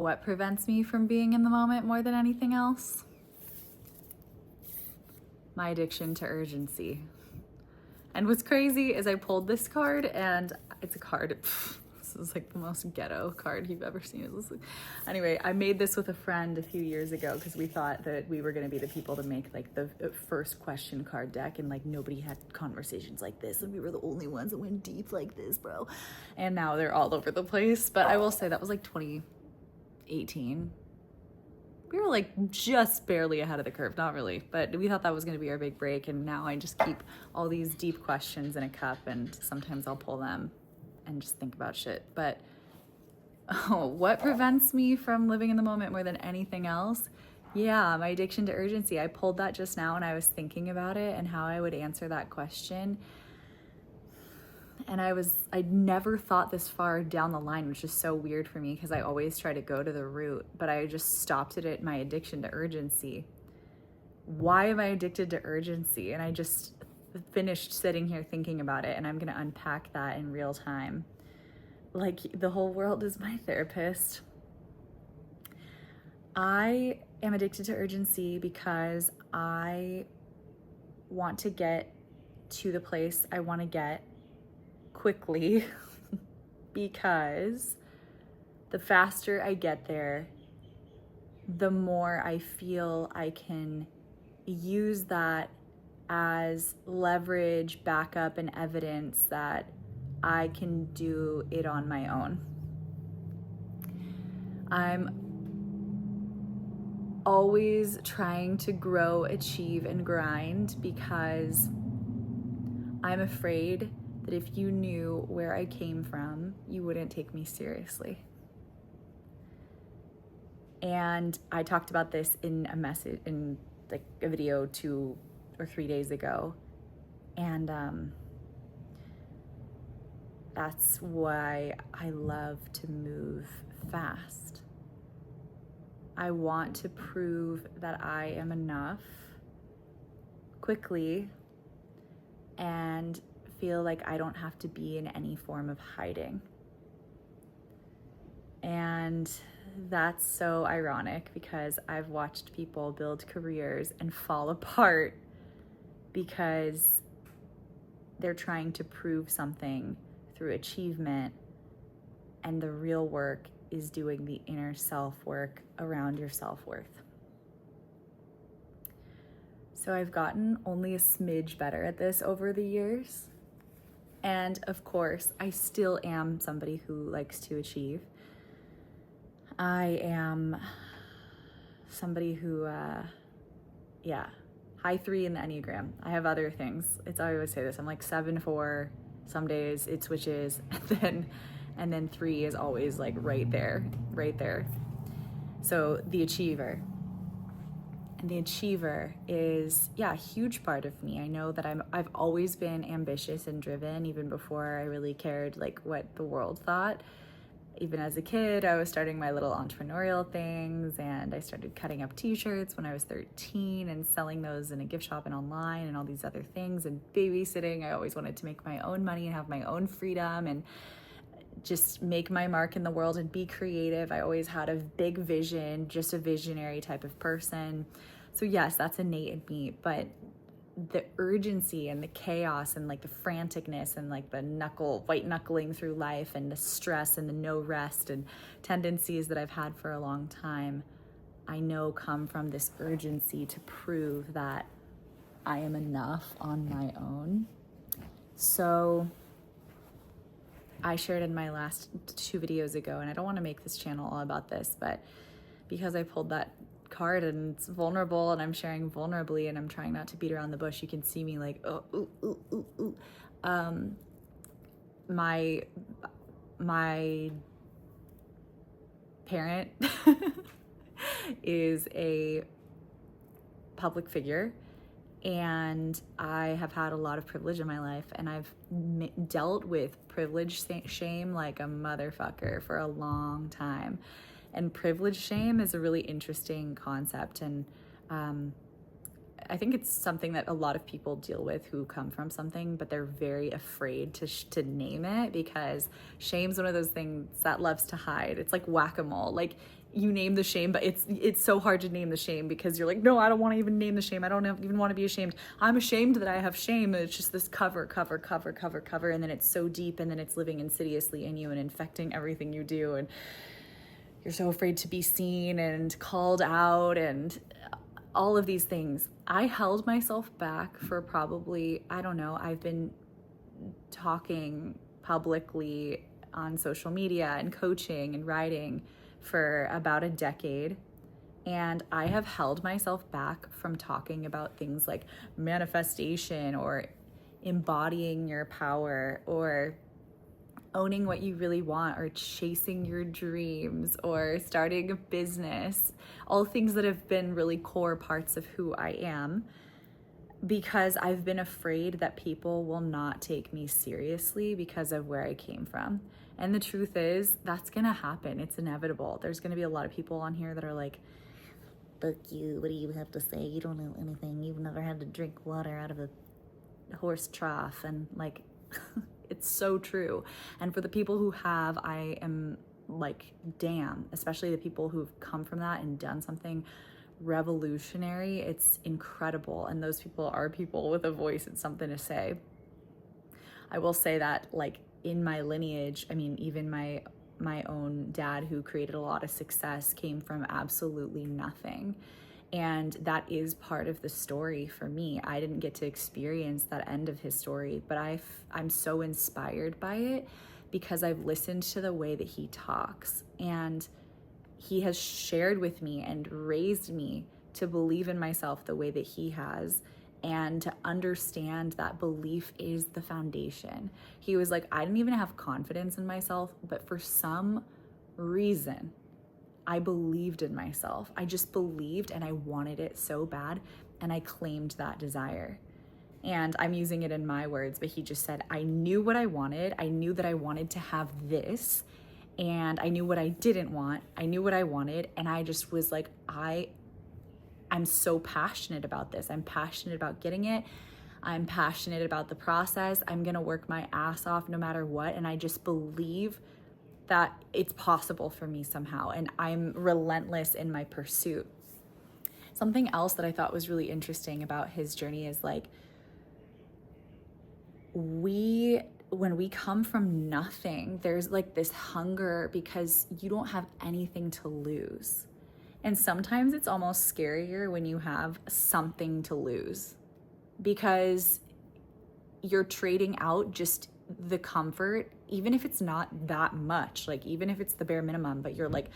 What prevents me from being in the moment more than anything else? My addiction to urgency. And what's crazy is I pulled this card, and it's a card. This is like the most ghetto card you've ever seen. Anyway, I made this with a friend a few years ago because we thought that we were going to be the people to make like the first question card deck, and like nobody had conversations like this, and we were the only ones that went deep like this, bro. And now they're all over the place. But I will say that was like 2018. We were like just barely ahead of the curve, not really, but we thought that was going to be our big break. And now I just keep all these deep questions in a cup, and sometimes I'll pull them and just think about shit. But what prevents me from living in the moment more than anything else? Yeah, my addiction to urgency. I pulled that just now, and I was thinking about it and how I would answer that question. And I'd never thought this far down the line, which is so weird for me because I always try to go to the root, but I just stopped it at my addiction to urgency. Why am I addicted to urgency? And I just finished sitting here thinking about it, and I'm going to unpack that in real time. Like, the whole world is my therapist. I am addicted to urgency because I want to get to the place I want to get quickly because the faster I get there, the more I feel I can use that as leverage, backup, and evidence that I can do it on my own. I'm always trying to grow, achieve, and grind because I'm afraid that if you knew where I came from, you wouldn't take me seriously. And I talked about this in a message, in like a video 2 or 3 days ago. And that's why I love to move fast. I want to prove that I am enough quickly and feel like I don't have to be in any form of hiding. And that's so ironic because I've watched people build careers and fall apart because they're trying to prove something through achievement, and the real work is doing the inner self-work around your self-worth. So I've gotten only a smidge better at this over the years. And of course, I still am somebody who likes to achieve. I am somebody who, high 3 in the Enneagram. I have other things. I always say this. I'm like 7-4. Some days it switches, and then 3 is always like right there. So the achiever. And the achiever is, a huge part of me. I know that I've always been ambitious and driven, even before I really cared like what the world thought. Even as a kid, I was starting my little entrepreneurial things, and I started cutting up t-shirts when I was 13 and selling those in a gift shop and online and all these other things, and babysitting. I always wanted to make my own money and have my own freedom and just make my mark in the world and be creative. I always had a big vision, just a visionary type of person. So yes, that's innate in me, but the urgency and the chaos and like the franticness and like the white knuckling through life and the stress and the no rest and tendencies that I've had for a long time, I know come from this urgency to prove that I am enough on my own. So I shared in my last 2 videos ago, and I don't want to make this channel all about this, but because I pulled that card and it's vulnerable and I'm sharing vulnerably and I'm trying not to beat around the bush, you can see me like, my parent is a public figure, and I have had a lot of privilege in my life, and I've dealt with privilege shame like a motherfucker for a long time. And privilege shame is a really interesting concept, and I think it's something that a lot of people deal with who come from something, but they're very afraid to name it, because shame's one of those things that loves to hide. It's like whack-a-mole. Like, you name the shame, but it's so hard to name the shame, because you're like, no, I don't want to even name the shame. I don't even want to be ashamed. I'm ashamed that I have shame. It's just this cover, and then it's so deep, and then it's living insidiously in you and infecting everything you do, and you're so afraid to be seen and called out and all of these things. I held myself back for probably, I don't know, I've been talking publicly on social media and coaching and writing for about a decade. And I have held myself back from talking about things like manifestation or embodying your power or owning what you really want or chasing your dreams or starting a business, all things that have been really core parts of who I am, because I've been afraid that people will not take me seriously because of where I came from. And the truth is, that's gonna happen. It's inevitable. There's gonna be a lot of people on here that are like, "Fuck you, what do you have to say? You don't know anything. You've never had to drink water out of a horse trough." And like, it's so true. And for the people who have, I am like, damn, especially the people who've come from that and done something revolutionary. It's incredible. And those people are people with a voice and something to say. I will say that, like, in my lineage, I mean, even my own dad, who created a lot of success, came from absolutely nothing. And that is part of the story for me. I didn't get to experience that end of his story, but I'm so inspired by it because I've listened to the way that he talks, and he has shared with me and raised me to believe in myself the way that he has, and to understand that belief is the foundation. He was like, I didn't even have confidence in myself, but for some reason, I believed in myself. I just believed, and I wanted it so bad, and I claimed that desire. And I'm using it in my words, but he just said, I knew what I wanted. I knew that I wanted to have this, and I knew what I didn't want. I knew what I wanted, and I just was like, I'm so passionate about this. I'm passionate about getting it. I'm passionate about the process. I'm gonna work my ass off no matter what, and I just believe that it's possible for me somehow, and I'm relentless in my pursuit. Something else that I thought was really interesting about his journey is like, when we come from nothing, there's like this hunger because you don't have anything to lose. And sometimes it's almost scarier when you have something to lose, because you're trading out just the comfort, even if it's not that much, like even if it's the bare minimum, but you're like,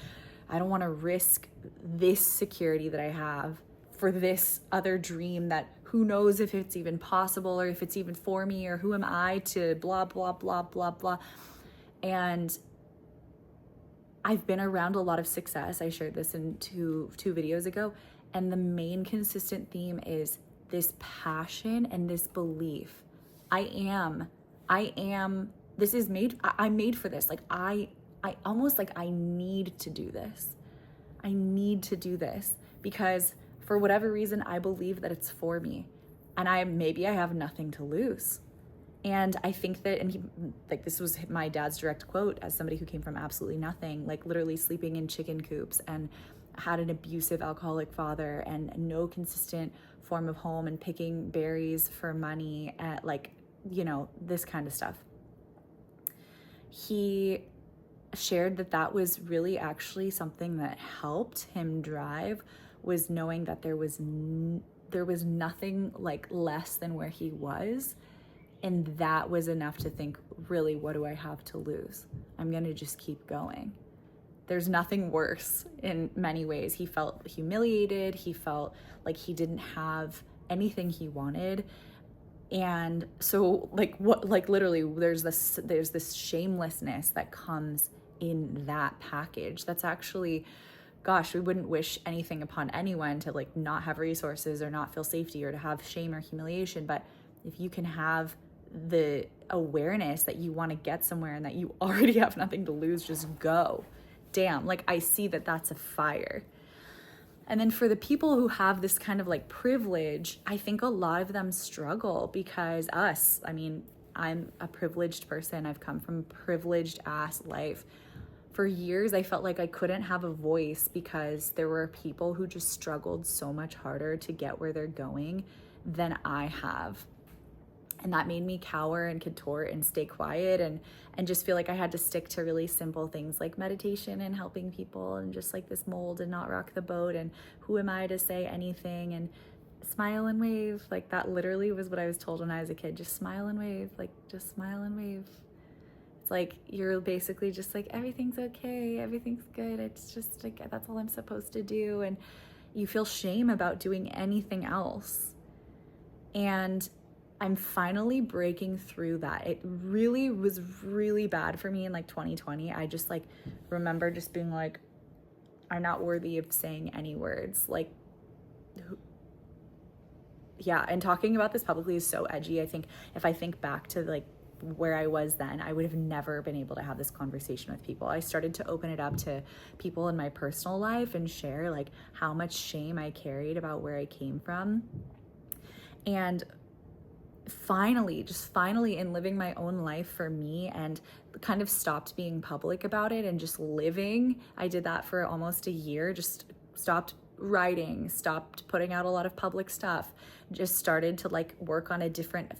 I don't want to risk this security that I have for this other dream that who knows if it's even possible or if it's even for me, or who am I to blah, blah, blah, blah, blah. And I've been around a lot of success. I shared this in two videos ago. And the main consistent theme is this passion and this belief. I'm made for this. Like I almost like I need to do this. I need to do this because for whatever reason, I believe that it's for me, and maybe I have nothing to lose. And I think that, this was my dad's direct quote as somebody who came from absolutely nothing, like literally sleeping in chicken coops and had an abusive alcoholic father and no consistent form of home, and picking berries for money at this kind of stuff. He shared that was really actually something that helped him drive, was knowing that there was nothing like less than where he was. And that was enough to think, really, what do I have to lose? I'm going to just keep going. There's nothing worse in many ways. He felt humiliated. He felt like he didn't have anything he wanted. And so literally there's this shamelessness that comes in that package. That's actually, gosh, we wouldn't wish anything upon anyone to not have resources or not feel safety or to have shame or humiliation. But if you can have the awareness that you want to get somewhere and that you already have nothing to lose, just go. Damn, I see that that's a fire. And then for the people who have this kind of like privilege, I think a lot of them struggle because I'm a privileged person. I've come from a privileged ass life. For years, I felt like I couldn't have a voice because there were people who just struggled so much harder to get where they're going than I have. And that made me cower and contort and stay quiet and just feel like I had to stick to really simple things like meditation and helping people and just like this mold and not rock the boat. And who am I to say anything? And smile and wave. Like that literally was what I was told when I was a kid. Just smile and wave. Like just smile and wave. It's like you're basically just like, everything's okay. Everything's good. It's just like, that's all I'm supposed to do. And you feel shame about doing anything else. And I'm finally breaking through that. It really was really bad for me in like 2020. I just like remember just being like, I'm not worthy of saying any words. Like, yeah. And talking about this publicly is so edgy. I think if I think back to like where I was then, I would have never been able to have this conversation with people. I started to open it up to people in my personal life and share like how much shame I carried about where I came from. And finally in living my own life for me and kind of stopped being public about it and just living. I did that for almost a year, just stopped writing, stopped putting out a lot of public stuff, just started to like work on a different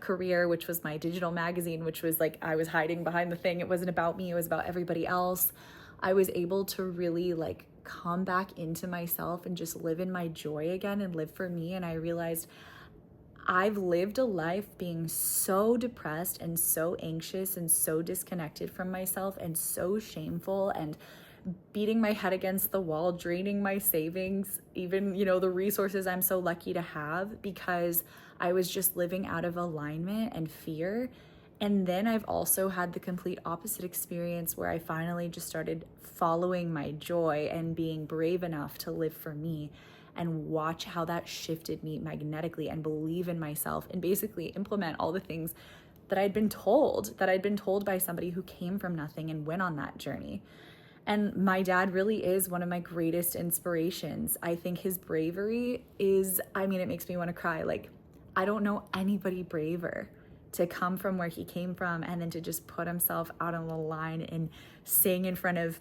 career, which was my digital magazine, which was like, I was hiding behind the thing. It wasn't about me. It was about everybody else. I was able to really like come back into myself and just live in my joy again and live for me. And I realized I've lived a life being so depressed and so anxious and so disconnected from myself and so shameful and beating my head against the wall, draining my savings, even, the resources I'm so lucky to have, because I was just living out of alignment and fear. And then I've also had the complete opposite experience where I finally just started following my joy and being brave enough to live for me and watch how that shifted me magnetically and believe in myself and basically implement all the things that I'd been told by somebody who came from nothing and went on that journey. And my dad really is one of my greatest inspirations. I think his bravery is, it makes me want to cry. Like, I don't know anybody braver to come from where he came from and then to just put himself out on the line and sing in front of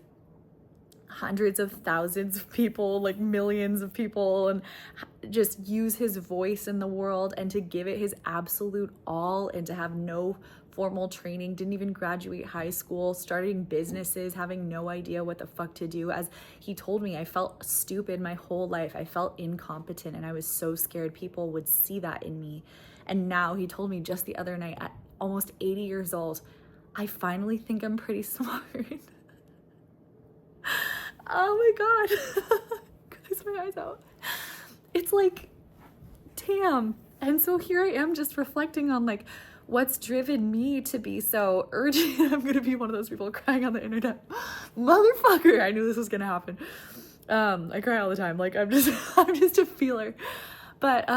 hundreds of thousands of people, like millions of people, and just use his voice in the world and to give it his absolute all and to have no formal training, didn't even graduate high school, starting businesses, having no idea what the fuck to do. As he told me, I felt stupid my whole life. I felt incompetent and I was so scared people would see that in me. And now he told me just the other night at almost 80 years old, I finally think I'm pretty smart. Oh my God. Close my eyes out. It's like, damn. And so here I am just reflecting on like what's driven me to be so urgent. I'm going to be one of those people crying on the internet. Motherfucker. I knew this was going to happen. I cry all the time. Like I'm just a feeler. But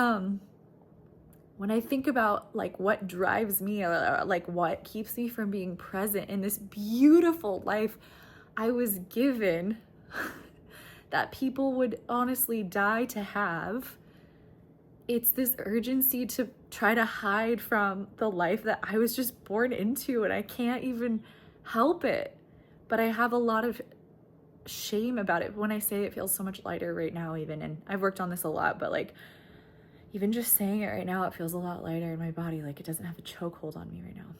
when I think about like what drives me, like what keeps me from being present in this beautiful life I was given, that people would honestly die to have, it's this urgency to try to hide from the life that I was just born into, and I can't even help it. But I have a lot of shame about it. When I say it feels so much lighter right now even, and I've worked on this a lot, but like even just saying it right now, it feels a lot lighter in my body. Like it doesn't have a chokehold on me right now.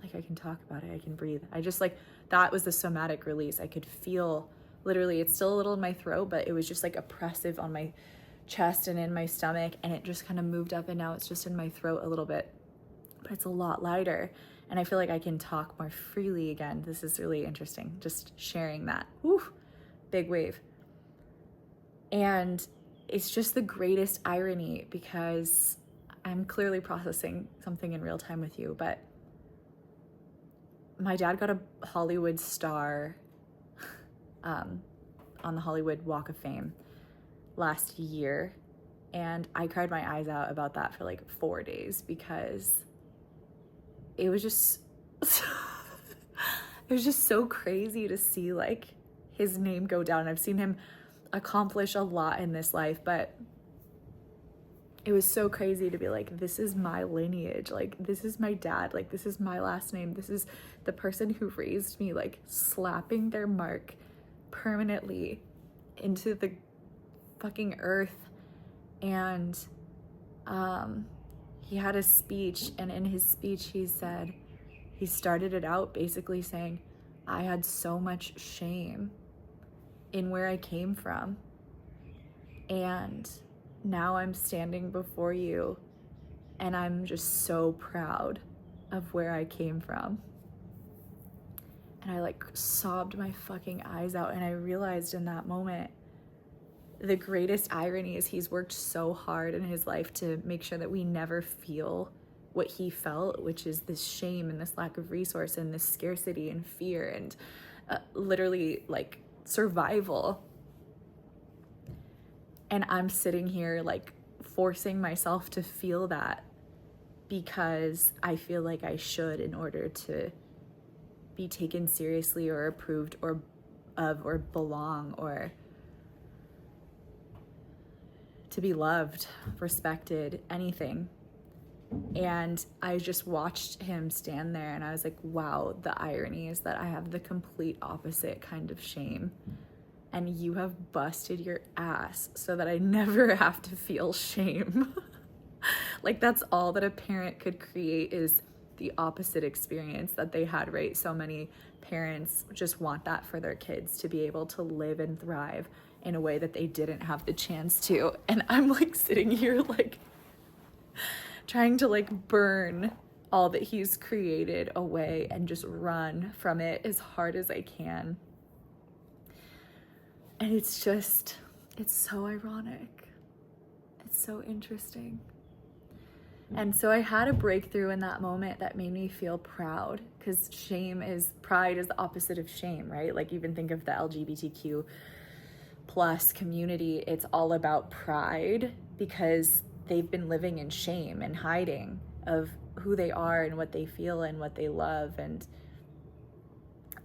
Like I can talk about it, I can breathe. I just like, that was the somatic release. I could feel, literally, it's still a little in my throat, but it was just like oppressive on my chest and in my stomach, and it just kind of moved up, and now it's just in my throat a little bit, but it's a lot lighter, and I feel like I can talk more freely again. This is really interesting, just sharing that. Woo, big wave. And it's just the greatest irony, because I'm clearly processing something in real time with you, but my dad got a Hollywood star on the Hollywood Walk of Fame last year, and I cried my eyes out about that for like 4 days, because it was just it was just so crazy to see like his name go down. I've seen him accomplish a lot in this life, but it was so crazy to be like, this is my lineage, like this is my dad, like this is my last name, this is the person who raised me, like slapping their mark permanently into the fucking earth. And he had a speech, and in his speech he said, he started it out basically saying, I had so much shame in where I came from, and now I'm standing before you and I'm just so proud of where I came from. And I like sobbed my fucking eyes out, and I realized in that moment, the greatest irony is he's worked so hard in his life to make sure that we never feel what he felt, which is this shame and this lack of resource and this scarcity and fear and literally like survival. And I'm sitting here like forcing myself to feel that because I feel like I should in order to be taken seriously or approved or of or belong or to be loved, respected, anything. And I just watched him stand there and I was like, wow, the irony is that I have the complete opposite kind of shame. And you have busted your ass so that I never have to feel shame. Like that's all that a parent could create, is the opposite experience that they had, right? So many parents just want that for their kids, to be able to live and thrive in a way that they didn't have the chance to. And I'm like sitting here like trying to like burn all that he's created away and just run from it as hard as I can. And it's just, it's so ironic. It's so interesting. And so I had a breakthrough in that moment that made me feel proud, because pride is the opposite of shame, right? Like even think of the LGBTQ plus community, it's all about pride because they've been living in shame and hiding of who they are and what they feel and what they love. And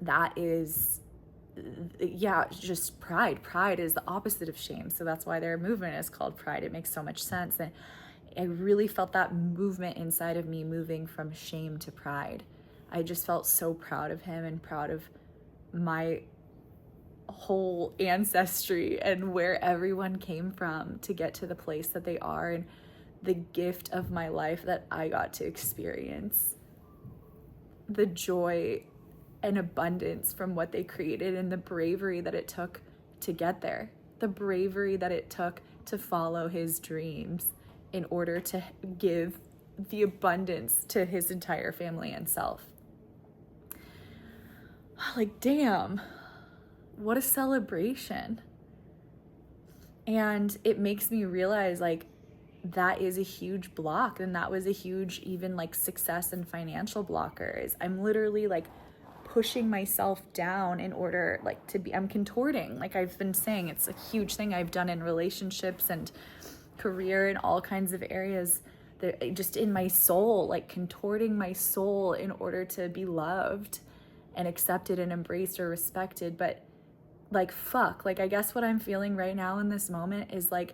that is, yeah, just pride. Pride is the opposite of shame. So that's why their movement is called Pride. It makes so much sense. And I really felt that movement inside of me moving from shame to pride. I just felt so proud of him and proud of my whole ancestry and where everyone came from to get to the place that they are, and the gift of my life that I got to experience. The joy and abundance from what they created, and the bravery that it took to get there. The bravery that it took to follow his dreams in order to give the abundance to his entire family and self. Like, damn, what a celebration. And it makes me realize like that is a huge block, and that was a huge even like success and financial blockers. I'm literally like pushing myself down in order like to be, I'm contorting, like I've been saying, it's a huge thing I've done in relationships and career and all kinds of areas, that just in my soul, like contorting my soul in order to be loved and accepted and embraced or respected. But like, fuck, like I guess what I'm feeling right now in this moment is like,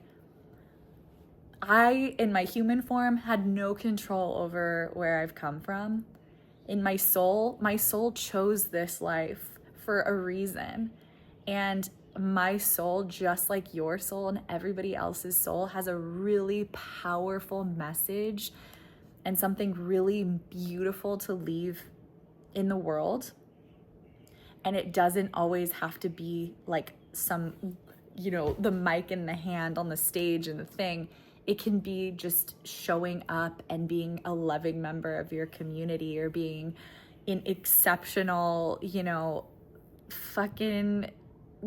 I, in my human form, had no control over where I've come from. In my soul chose this life for a reason. And my soul, just like your soul and everybody else's soul, has a really powerful message and something really beautiful to leave in the world. And it doesn't always have to be like some, you know, the mic in the hand on the stage and the thing. It can be just showing up and being a loving member of your community, or being an exceptional, you know, fucking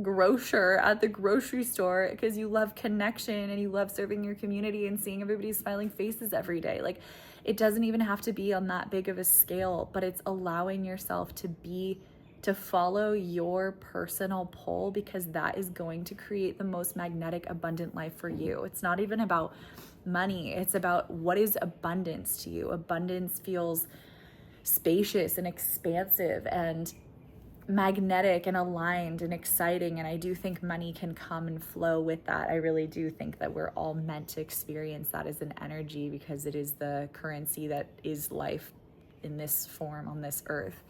grocer at the grocery store because you love connection and you love serving your community and seeing everybody's smiling faces every day. Like, it doesn't even have to be on that big of a scale, but it's allowing yourself to follow your personal pull, because that is going to create the most magnetic, abundant life for you. It's not even about money. It's about what is abundance to you. Abundance feels spacious and expansive, and magnetic and aligned and exciting. And I do think money can come and flow with that. I really do think that we're all meant to experience that as an energy, because it is the currency that is life in this form on this earth.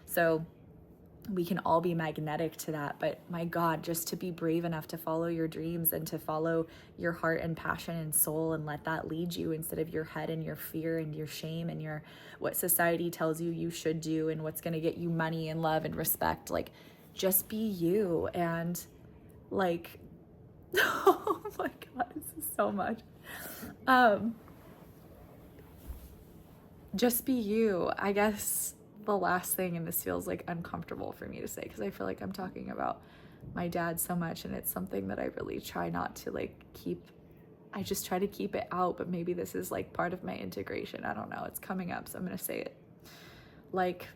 So we can all be magnetic to that. But my God, just to be brave enough to follow your dreams and to follow your heart and passion and soul, and let that lead you instead of your head and your fear and your shame and your what society tells you you should do and what's going to get you money and love and respect. Like, just be you. And like, oh my God, this is so much. Just be you. I guess the last thing, and this feels like uncomfortable for me to say because I feel like I'm talking about my dad so much, and it's something that I really try not to like keep. I just try to keep it out, but maybe this is like part of my integration. I don't know. It's coming up, so I'm gonna say it. Like,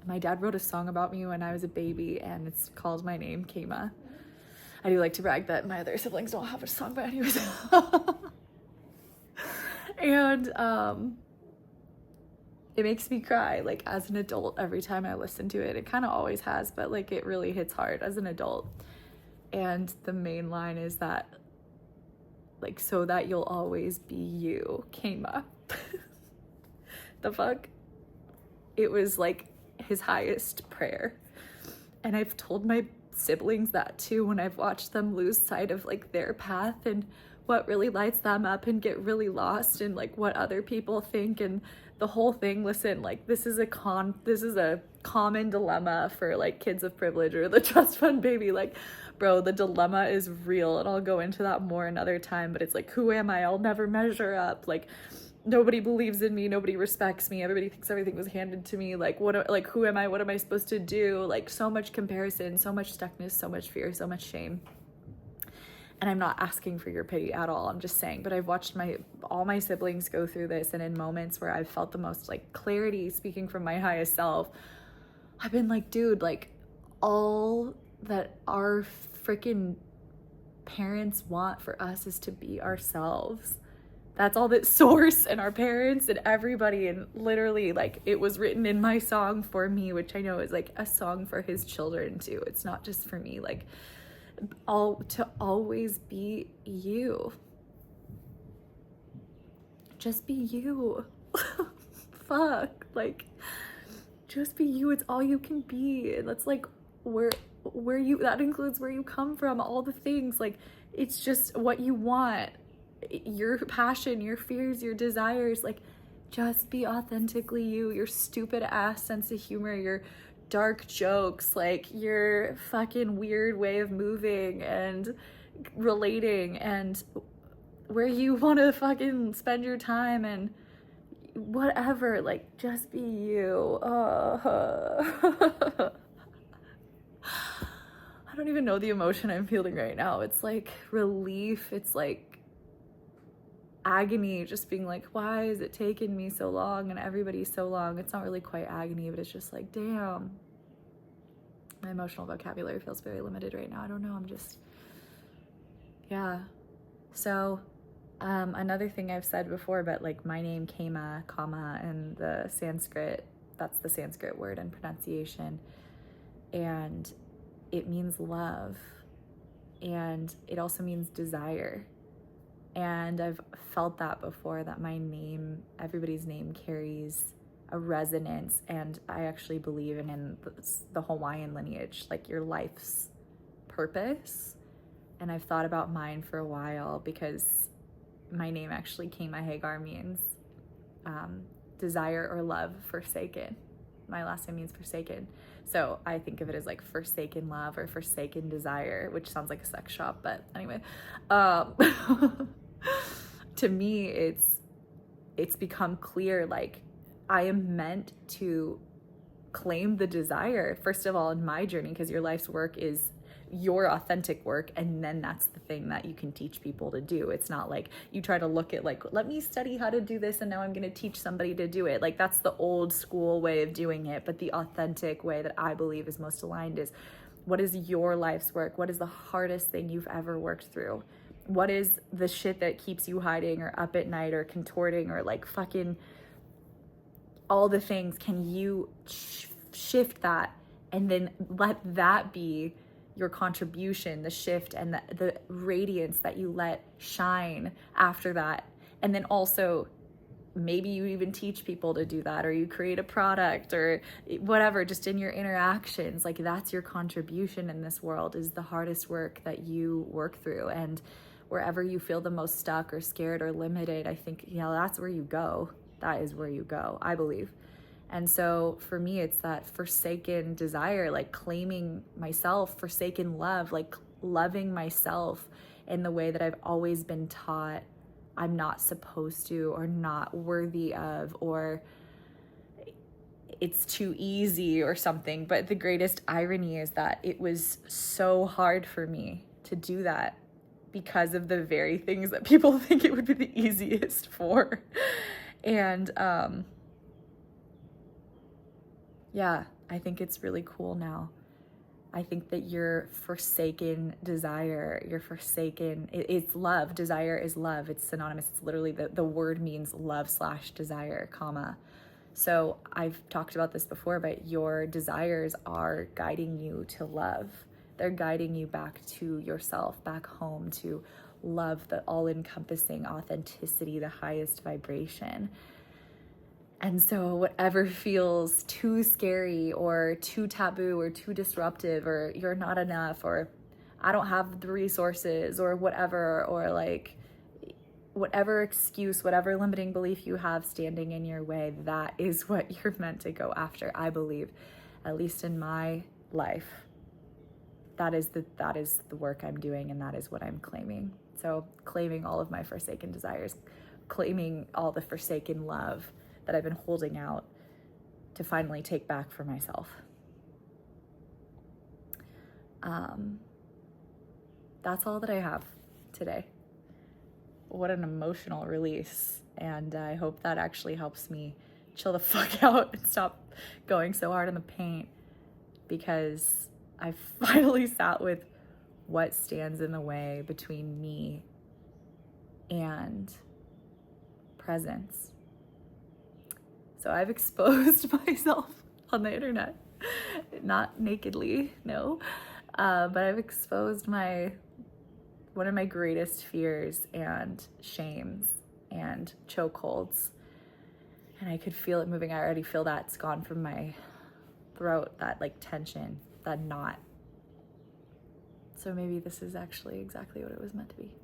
my dad wrote a song about me when I was a baby, and it's called My Name Kama. I do like to brag that my other siblings don't have a song, but anyways. And it makes me cry, like, as an adult every time I listen to it. It kind of always has, but like it really hits hard as an adult. And the main line is that, like, so that you'll always be you, Kama. The fuck? It was like his highest prayer. And I've told my siblings that too when I've watched them lose sight of like their path and what really lights them up and get really lost in like what other people think and the whole thing. Listen, like, this is a common dilemma for like kids of privilege or the trust fund baby. Like, bro, the dilemma is real, and I'll go into that more another time, but it's like, who am I? I'll never measure up. Like, nobody believes in me, nobody respects me, everybody thinks everything was handed to me. Like, who am I? What am I supposed to do? Like, so much comparison, so much stuckness, so much fear, so much shame. And I'm not asking for your pity at all. I'm just saying, but I've watched all my siblings go through this, and in moments where I've felt the most like clarity, speaking from my highest self, I've been like, dude, like, all that our freaking parents want for us is to be ourselves. That's all that Source and our parents and everybody, and literally, like, it was written in my song for me, which I know is like a song for his children too. It's not just for me. Like, to always be you. Just be you. Fuck, like, just be you. It's all you can be. And that's like where you, that includes where you come from, all the things. Like, it's just what you want, your passion, your fears, your desires. Like, just be authentically you. Your stupid ass sense of humor, your dark jokes, like your fucking weird way of moving and relating, and where you want to fucking spend your time and whatever. Like, just be you. I don't even know the emotion I'm feeling right now. It's like relief. It's like agony, just being like, why is it taking me so long and everybody's so long? It's not really quite agony, but it's just like, damn, my emotional vocabulary feels very limited right now. I don't know, I'm just, yeah. So another thing I've said before, but like, my name Kama, comma, and the Sanskrit, that's the Sanskrit word and pronunciation, and it means love, and it also means desire. And I've felt that before, that my name, everybody's name, carries a resonance. And I actually believe in the Hawaiian lineage, like your life's purpose. And I've thought about mine for a while, because my name actually, Kama Hagar, means desire or love forsaken. My last name means forsaken. So I think of it as like forsaken love or forsaken desire, which sounds like a sex shop, but anyway. To me, it's become clear, like, I am meant to claim the desire, first of all, in my journey, because your life's work is your authentic work, and then that's the thing that you can teach people to do. It's not like you try to look at like, let me study how to do this and now I'm going to teach somebody to do it. Like, that's the old school way of doing it. But the authentic way that I believe is most aligned is, what is your life's work? What is the hardest thing you've ever worked through? What is the shit that keeps you hiding or up at night or contorting or like fucking all the things? Can you shift that And then let that be your contribution, the shift and the radiance that you let shine after that. And then also, maybe you even teach people to do that, or you create a product or whatever, just in your interactions. Like, that's your contribution in this world, is the hardest work that you work through. And wherever you feel the most stuck or scared or limited, I think, that's where you go. That is where you go, I believe. And so for me, it's that forsaken desire, like claiming myself, forsaken love, like loving myself in the way that I've always been taught I'm not supposed to, or not worthy of, or it's too easy or something. But the greatest irony is that it was so hard for me to do that because of the very things that people think it would be the easiest for. And I think it's really cool now. I think that your forsaken desire, it's love. Desire is love. It's synonymous. It's literally the word means love/desire, comma. So I've talked about this before, but your desires are guiding you to love. They're guiding you back to yourself, back home, to love, the all-encompassing authenticity, the highest vibration. And so whatever feels too scary or too taboo or too disruptive, or you're not enough, or I don't have the resources, or whatever, or like whatever excuse, whatever limiting belief you have standing in your way, that is what you're meant to go after, I believe, at least in my life. That is the work I'm doing, and that is what I'm claiming. So claiming all of my forsaken desires, claiming all the forsaken love that I've been holding out to finally take back for myself. That's all that I have today. What an emotional release. And I hope that actually helps me chill the fuck out and stop going so hard on the paint, because I finally sat with what stands in the way between me and presence. So I've exposed myself on the internet, not nakedly, no, but I've exposed one of my greatest fears and shames and chokeholds, and I could feel it moving. I already feel that it's gone from my throat, that like tension, that knot. So maybe this is actually exactly what it was meant to be.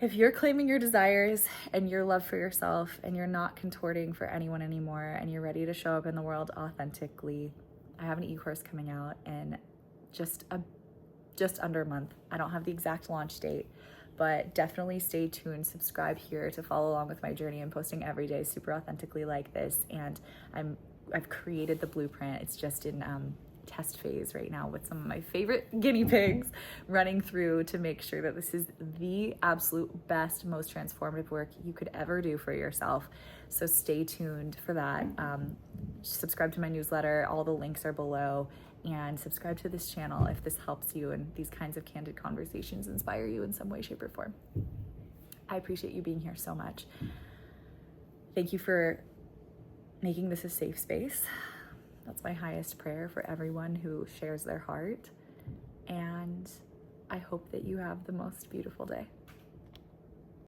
If you're claiming your desires and your love for yourself, and you're not contorting for anyone anymore, and you're ready to show up in the world authentically, I have an e-course coming out in just under a month. I don't have the exact launch date, but definitely stay tuned. Subscribe here to follow along with my journey. I'm posting every day super authentically like this, and I've created the blueprint. It's just in test phase right now with some of my favorite guinea pigs running through to make sure that this is the absolute best, most transformative work you could ever do for yourself. So stay tuned for that. Subscribe to my newsletter. All the links are below, and subscribe to this channel if this helps you and these kinds of candid conversations inspire you in some way, shape, or form. I appreciate you being here so much. Thank you for making this a safe space. That's my highest prayer for everyone who shares their heart. And I hope that you have the most beautiful day.